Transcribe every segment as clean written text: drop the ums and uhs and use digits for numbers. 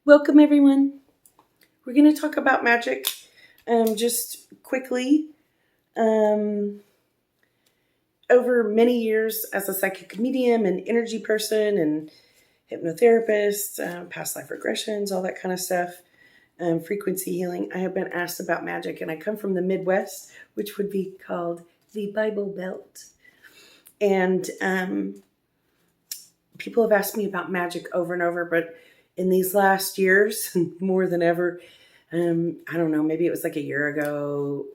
Welcome, everyone. We're going to talk about magic just quickly. Um, Over many years as a psychic medium and energy person and hypnotherapist, past life regressions, all that kind of stuff, frequency healing, I have been asked about magic. And I come from the Midwest, which would be called the Bible Belt. And people have asked me about magic over and over, but in these last years, more than ever, I don't know, maybe it was like a year ago,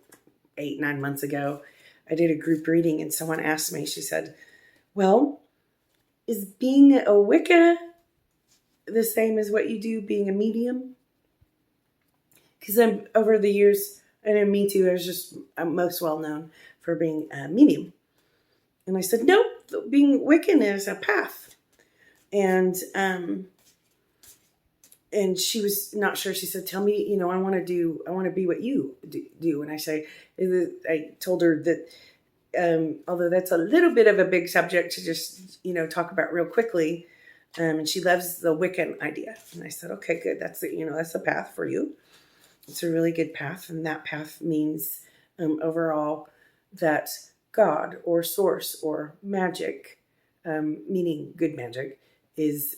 8, 9 months ago, I did a group reading and someone asked me, she said, well, is being a Wicca the same as what you do being a medium? Because I'm over the years, I didn't mean to, I'm most well known for being a medium. And I said, no, being Wiccan is a path. And she was not sure. She said, tell me, I want to be what you do. And I told her that, although that's a little bit of a big subject to just, talk about real quickly. And she loves the Wiccan idea. And I said, okay, good. That's that's a path for you. It's a really good path. And that path means, overall that God or source or magic, meaning good magic, is,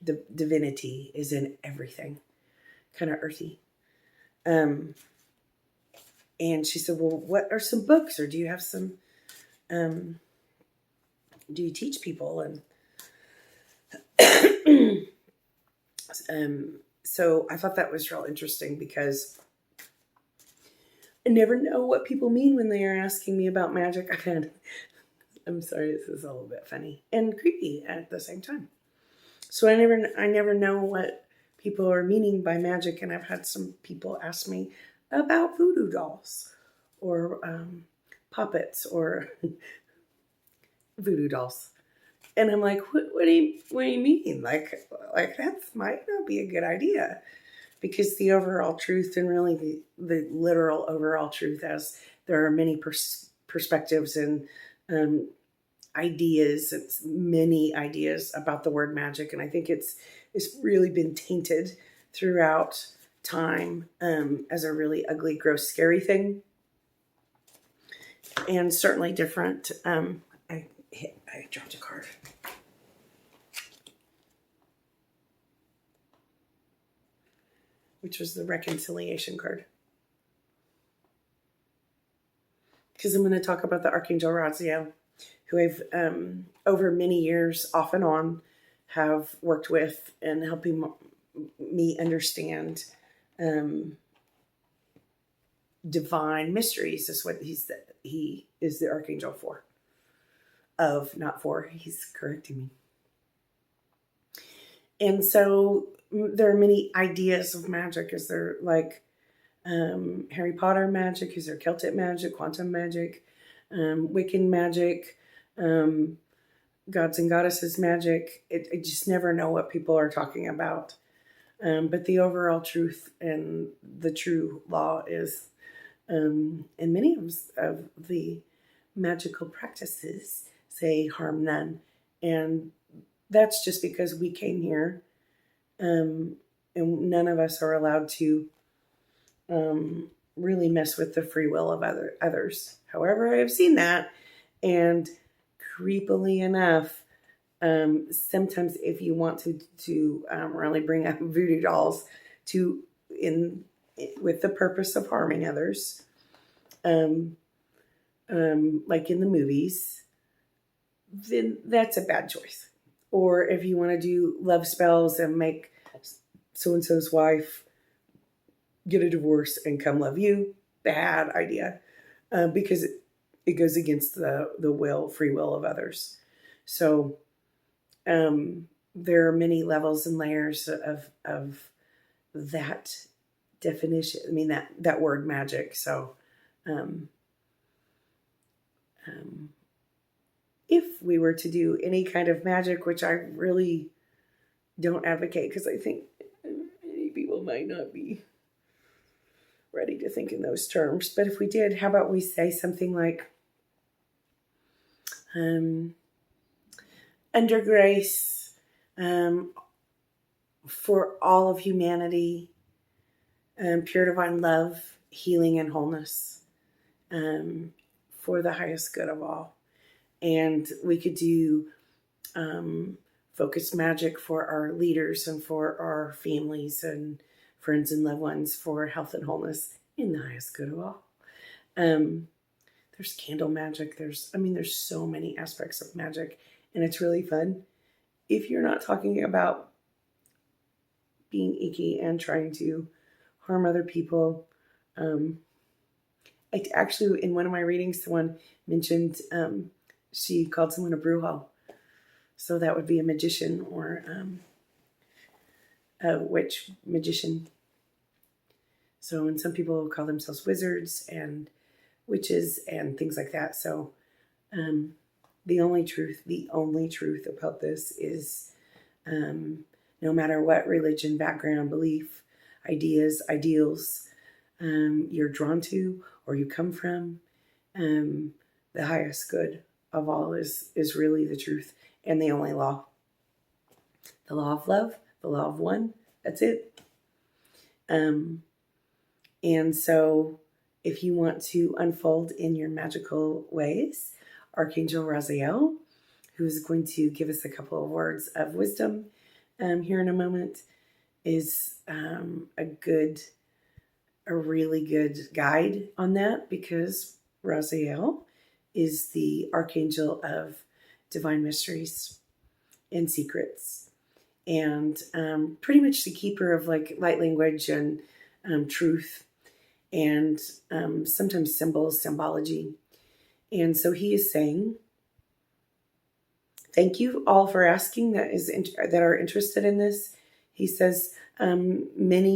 the divinity is in everything, kind of earthy. And she said, well, what are some books, or do you have some, do you teach people? And so I thought that was real interesting because I never know what people mean when they are asking me about magic. I'm sorry, this is a little bit funny and creepy at the same time. So I never know what people are meaning by magic, and I've had some people ask me about voodoo dolls or puppets or voodoo dolls, and I'm like, what do you mean? Like that might not be a good idea, because the overall truth, and really the literal overall truth, as there are many perspectives and ideas, it's many ideas about the word magic, and I think it's really been tainted throughout time as a really ugly, gross, scary thing, and certainly different. I dropped a card. Which was the reconciliation card. Because I'm going to talk about the Archangel Raziel, who I've, over many years, off and on, have worked with and helping me understand divine mysteries. Is what he is the Archangel for. Not for, he's correcting me. And so there are many ideas of magic. Is there like Harry Potter magic? Is there Celtic magic, quantum magic, Wiccan magic, gods and goddesses magic? I just never know what people are talking about. But the overall truth and the true law is, and many of the magical practices say harm none. And that's just because we came here, and none of us are allowed to really mess with the free will of others. However, I have seen that, and creepily enough, sometimes if you want to really bring up voodoo dolls with the purpose of harming others, like in the movies, then that's a bad choice. Or if you want to do love spells and make so-and-so's wife get a divorce and come love you, bad idea, because it goes against the free will of others. So there are many levels and layers of that definition. I mean, that word magic. So if we were to do any kind of magic, which I really don't advocate, because I think many people might not be ready to think in those terms. But if we did, how about we say something like, under grace, for all of humanity, pure divine love, healing, and wholeness, for the highest good of all. And we could do focused magic for our leaders and for our families and friends and loved ones, for health and wholeness in the highest good of all. There's candle magic. There's so many aspects of magic, and it's really fun. If you're not talking about being icky and trying to harm other people, I actually, in one of my readings, someone mentioned she called someone a bruja. So that would be a magician or a witch magician. So, and some people call themselves wizards and witches and things like that. So the only truth about this is no matter what religion, background, belief, ideas, ideals you're drawn to or you come from, the highest good of all is really the truth and the only law. The law of love, the law of one, that's it. And so if you want to unfold in your magical ways, Archangel Raziel, who's going to give us a couple of words of wisdom here in a moment, is a really good guide on that, because Raziel is the archangel of divine mysteries and secrets, and pretty much the keeper of like light language and truth, and sometimes symbols, symbology. And so he is saying, thank you all for asking that are interested in this. He says many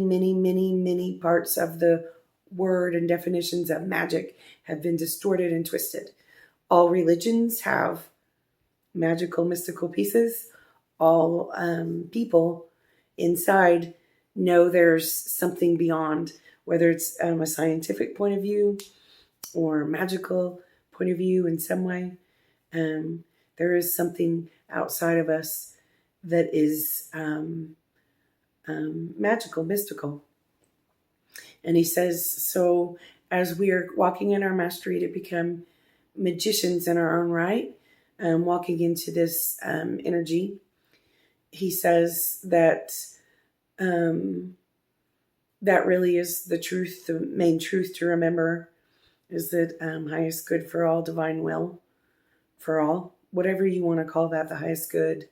parts of the word and definitions of magic have been distorted and twisted. All religions have magical, mystical pieces. All people inside know there's something beyond, whether it's a scientific point of view or magical point of view in some way. There is something outside of us that is magical, mystical. And he says, so as we are walking in our mastery to become magicians in our own right, walking into this energy, he says that that really is the truth, the main truth to remember is that highest good for all, divine will for all, whatever you want to call that, the highest good,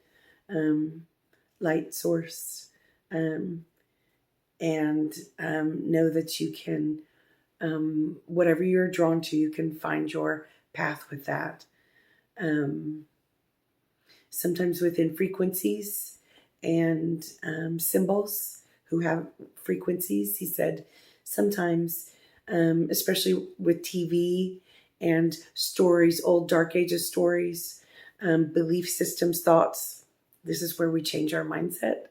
light source, and know that you can, whatever you're drawn to, you can find your path with that. Sometimes within frequencies and symbols who have frequencies, he said, sometimes, especially with TV and stories, old Dark Ages stories, belief systems, thoughts, this is where we change our mindset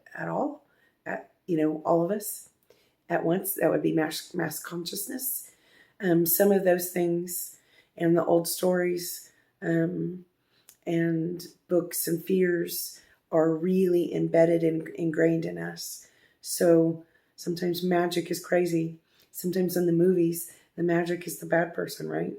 all of us at once. That would be mass consciousness. Some of those things and the old stories and books and fears are really embedded and ingrained in us. So sometimes magic is crazy. Sometimes in the movies, the magic is the bad person, right?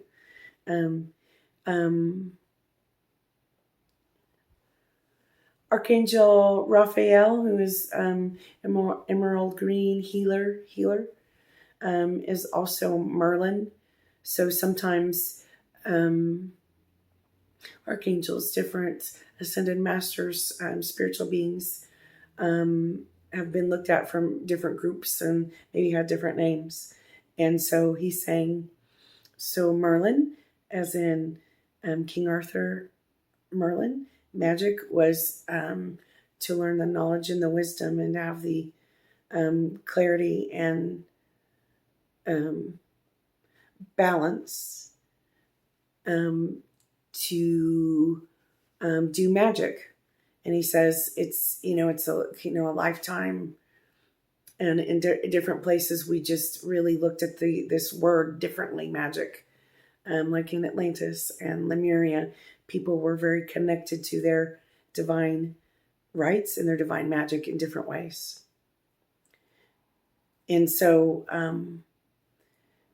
Archangel Raphael, who is emerald green healer, is also Merlin. So sometimes archangels, different ascended masters, spiritual beings, have been looked at from different groups and maybe had different names. And so he's saying, so Merlin, as in King Arthur Merlin, magic was to learn the knowledge and the wisdom and have the clarity and balance to do magic. And he says it's a lifetime, and in different places we just really looked at this word differently, magic. Like in Atlantis and Lemuria, people were very connected to their divine rights and their divine magic in different ways. And so,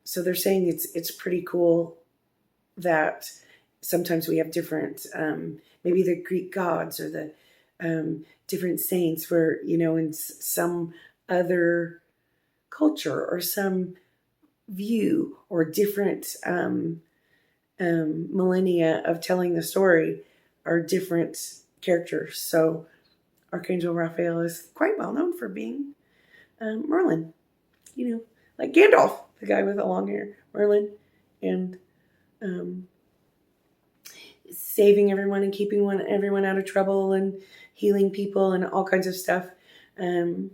so they're saying it's pretty cool that sometimes we have different, maybe the Greek gods or the different saints where, in some other culture or some view or different millennia of telling the story are different characters. So Archangel Raphael is quite well known for being Merlin, like Gandalf, the guy with the long hair, Merlin, and saving everyone and keeping everyone out of trouble and healing people and all kinds of stuff. And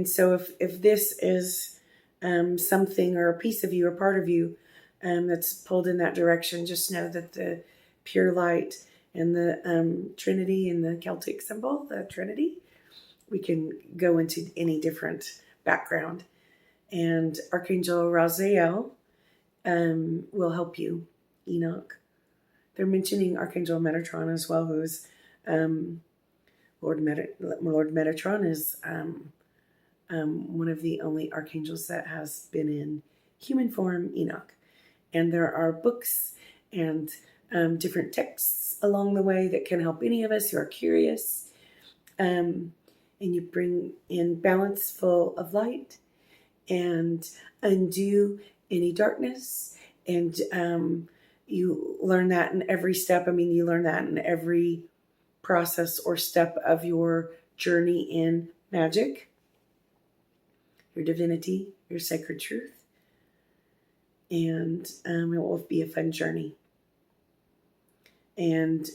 so if this is something or a piece of you or part of you that's pulled in that direction, just know that the pure light and the Trinity and the Celtic symbol, the Trinity, we can go into any different background. And Archangel Raziel will help you, Enoch. They're mentioning Archangel Metatron as well, who's Lord Metatron is one of the only archangels that has been in human form, Enoch. And there are books and different texts along the way that can help any of us who are curious. And you bring in balance full of light and undo any darkness. And you learn that in every step. You learn that in every process or step of your journey in magic, your divinity, your sacred truth. And it will be a fun journey. And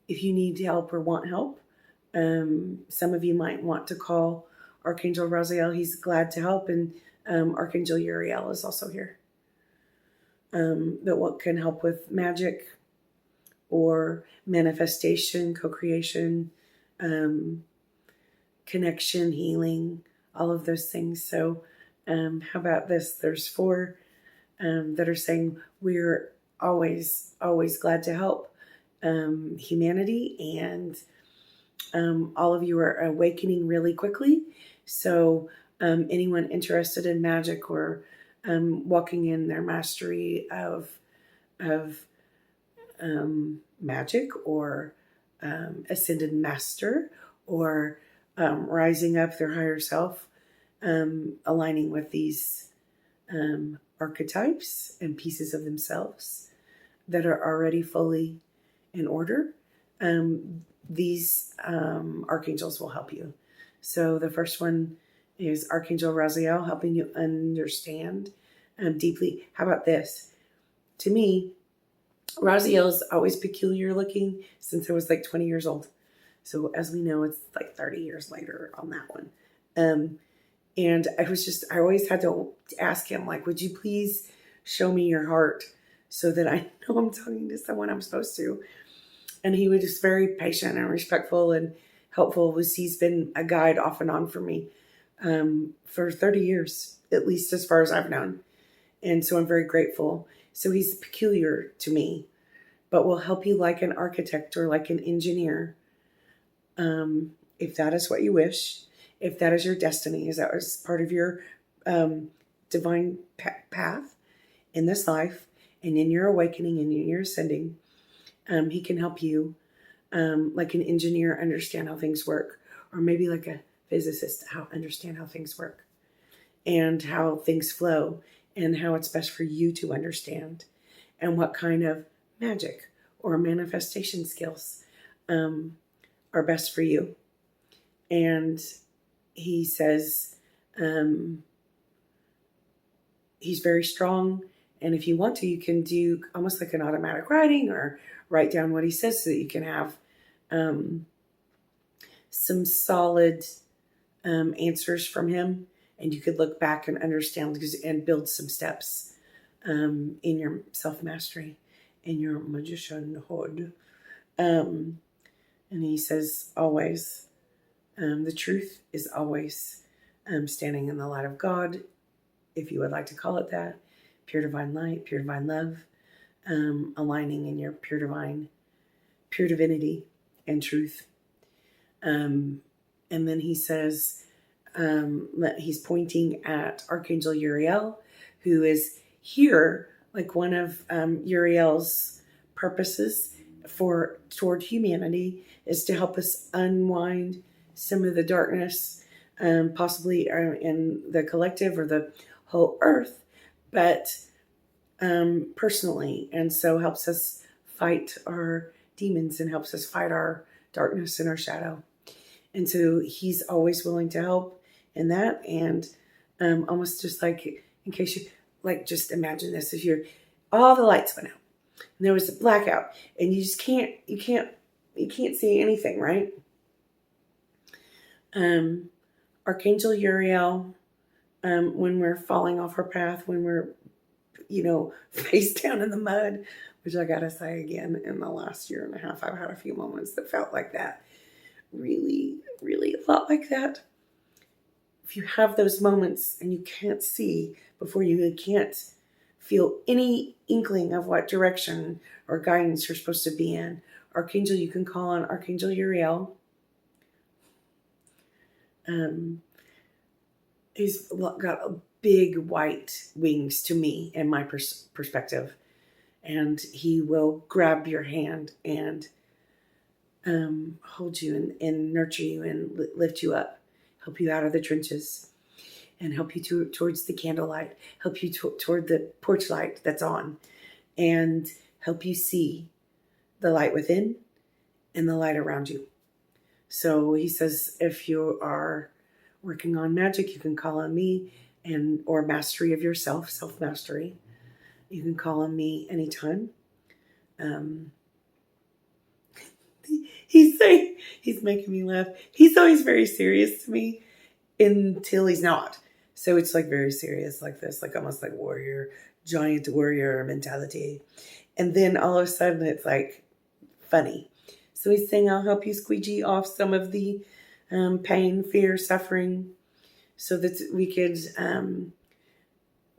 if you need help or want help, some of you might want to call Archangel Raziel. He's glad to help. And Archangel Uriel is also here. That what can help with magic or manifestation, co-creation, connection, healing, all of those things. So how about this? There's 4 that are saying we're always glad to help humanity, and all of you are awakening really quickly. So anyone interested in magic or walking in their mastery of magic or ascended master or rising up their higher self, aligning with these archetypes and pieces of themselves that are already fully in order, these archangels will help you. So the first one is Archangel Raziel, helping you understand deeply. How about this? To me, Raziel is always peculiar looking since I was like 20 years old. So as we know, it's like 30 years later on that one. And I always had to ask him, like, would you please show me your heart so that I know I'm talking to someone I'm supposed to? And he was just very patient and respectful and helpful. He's been a guide off and on for me for 30 years, at least as far as I've known. And so I'm very grateful. So he's peculiar to me, but will help you like an architect or like an engineer. If that is what you wish, if that is your destiny, is that is part of your divine path in this life and in your awakening and in your ascending, he can help you like an engineer understand how things work, or maybe like a physicist understand how things work and how things flow and how it's best for you to understand and what kind of magic or manifestation skills are best for you. And he says he's very strong, and if you want to, you can do almost like an automatic writing or write down what he says so that you can have some solid answers from him, and you could look back and understand and build some steps in your self-mastery, in your magicianhood. And he says always, the truth is always standing in the light of God, if you would like to call it that, pure divine light, pure divine love, aligning in your pure divinity and truth. And then he says, he's pointing at Archangel Uriel, who is here, like one of Uriel's purposes toward humanity is to help us unwind some of the darkness, possibly in the collective or the whole earth, but personally. And so helps us fight our demons and helps us fight our darkness and our shadow. And so he's always willing to help in that. And almost just like, in case you, like, just imagine this, if all the lights went out and there was a blackout and you can't see anything, right? Archangel Uriel, when we're falling off our path, when we're, face down in the mud, which I gotta say again, in the last year and a half, I've had a few moments that felt like that. Really, really a lot like that. If you have those moments and you can't see before you can't feel any inkling of what direction or guidance you're supposed to be in, Archangel, you can call on Archangel Uriel. He's got big white wings to me in my perspective. And he will grab your hand and hold you and nurture you and lift you up, help you out of the trenches, and help you towards the candlelight, help you toward the porch light that's on, and help you see the light within and the light around you. So he says, if you are working on magic, you can call on me, or mastery of yourself, self-mastery. You can call on me anytime. He's making me laugh. He's always very serious to me until he's not. So it's like very serious like this, like almost like giant warrior mentality. And then all of a sudden it's like funny. So he's saying, I'll help you squeegee off some of the pain, fear, suffering, so that we could,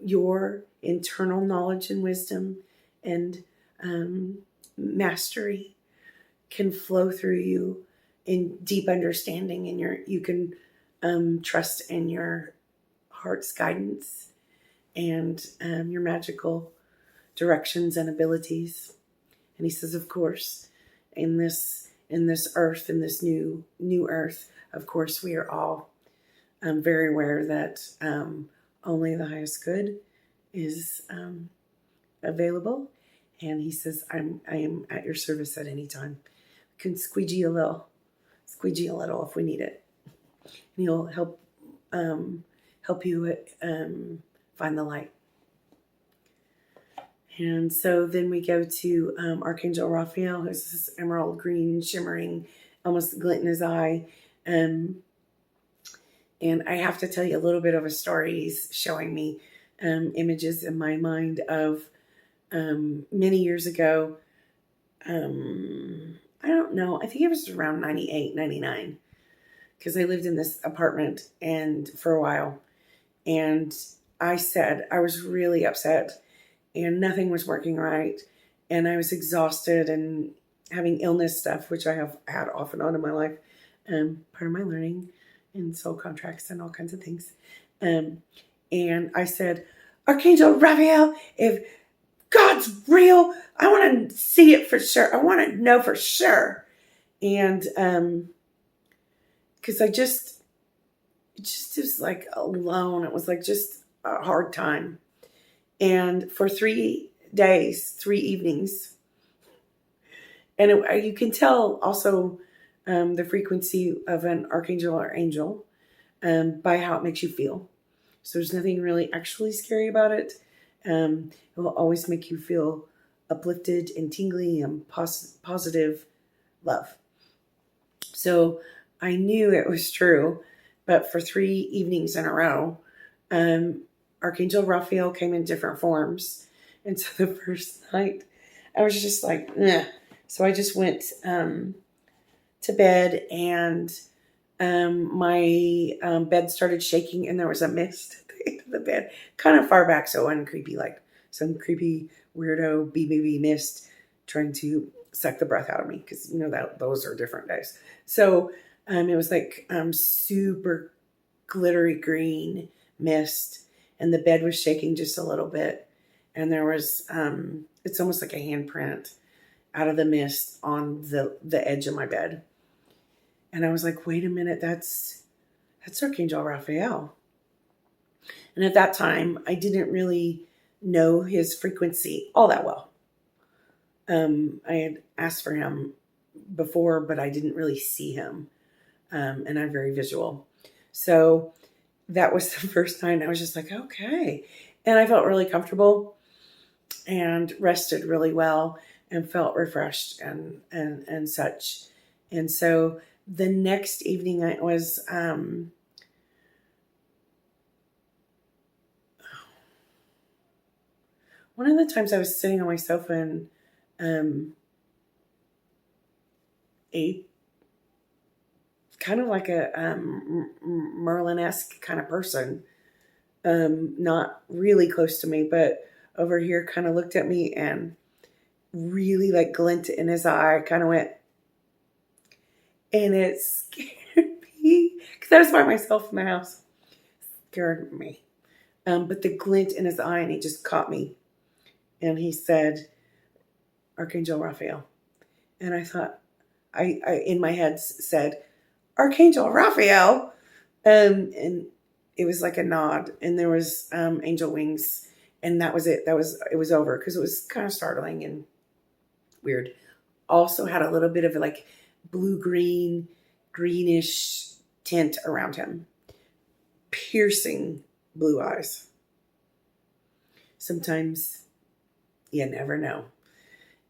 your internal knowledge and wisdom and mastery can flow through you in deep understanding, and you can trust in your heart's guidance and your magical directions and abilities. And he says, of course, in this earth, in this new earth, of course, we are all very aware that only the highest good is available. And he says, I am at your service at any time. We can squeegee a little if we need it. And he'll help you find the light. And so then we go to Archangel Raphael, who's this emerald green, shimmering, almost glint in his eye. And I have to tell you a little bit of a story. He's showing me images in my mind of many years ago. I don't know. I think it was around 98, 99. Because I lived in this apartment and for a while. And I was really upset. And nothing was working right. And I was exhausted and having illness stuff, which I have had off and on in my life. Part of my learning and soul contracts and all kinds of things. And I said, Archangel Raphael, if God's real, I want to see it for sure. I want to know for sure. And because it just was like alone. It was like just a hard time. And for 3 days, 3 evenings. And you can tell also the frequency of an archangel or angel by how it makes you feel. So there's nothing really actually scary about it. It will always make you feel uplifted and tingly and positive love. So I knew it was true, but for 3 evenings in a row, Archangel Raphael came in different forms. And so the first night, I was just like, nah. So I just went to bed, and my bed started shaking, and there was a mist at the end of the bed, kind of far back, so it wasn't creepy, like some creepy weirdo BBB mist trying to suck the breath out of me, because that those are different days. So it was like super glittery green mist, and the bed was shaking just a little bit, and there was it's almost like a handprint out of the mist on the edge of my bed. And I was like, wait a minute, that's Archangel Raphael. And at that time, I didn't really know his frequency all that well. I had asked for him before, but I didn't really see him. And I'm very visual. So that was the first time I was just like, okay. And I felt really comfortable and rested really well and felt refreshed and such. And so the next evening I was, one of the times I was sitting on my sofa and a kind of like a Merlin-esque kind of person, not really close to me, but over here kind of looked at me and really like glint in his eye, kind of went, and it scared me because I was by myself in the house. Scared me. But the glint in his eye, and he just caught me. And he said, Archangel Raphael. And I thought, I in my head said, Archangel Raphael. And it was like a nod, and there was angel wings, and that was it. It was over, because it was kind of startling and weird. Also had a little bit of like blue-green, greenish tint around him. Piercing blue eyes. Sometimes you never know.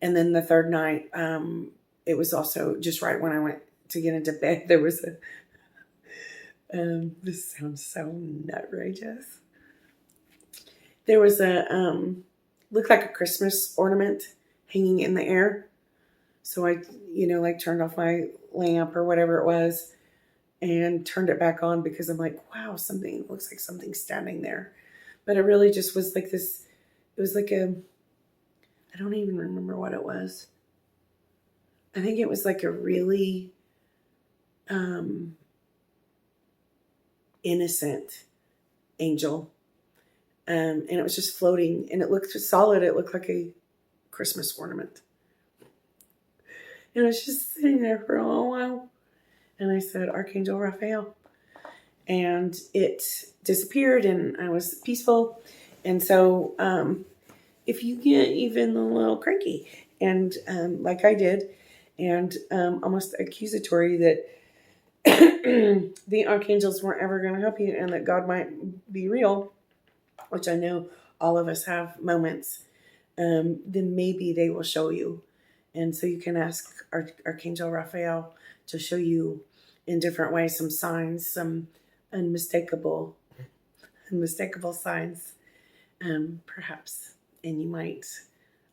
And then the third night, it was also just right when I went to get into bed, there was a, this sounds so nutrageous. There was a, looked like a Christmas ornament hanging in the air. So I, like turned off my lamp or whatever it was and turned it back on, because I'm like, wow, something looks like something's standing there. But it really just was like this, it was like I don't even remember what it was. I think it was like a really innocent angel. And it was just floating, and it looked solid. It looked like a Christmas ornament. And it was just sitting there for a little while. And I said, Archangel Raphael. And it disappeared, and I was peaceful. And so if you get even a little cranky, and like I did, and almost accusatory that the archangels weren't ever going to help you, and that God might be real, which I know all of us have moments, then maybe they will show you. And so you can ask Archangel Raphael to show you in different ways some signs, some unmistakable signs, perhaps, and you might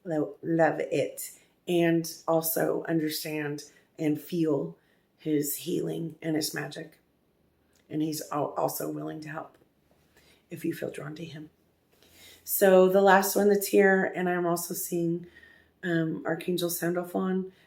love it, and also understand and feel his healing and his magic. And he's also willing to help if you feel drawn to him. So the last one that's here, and I'm also seeing Archangel Sandalphon,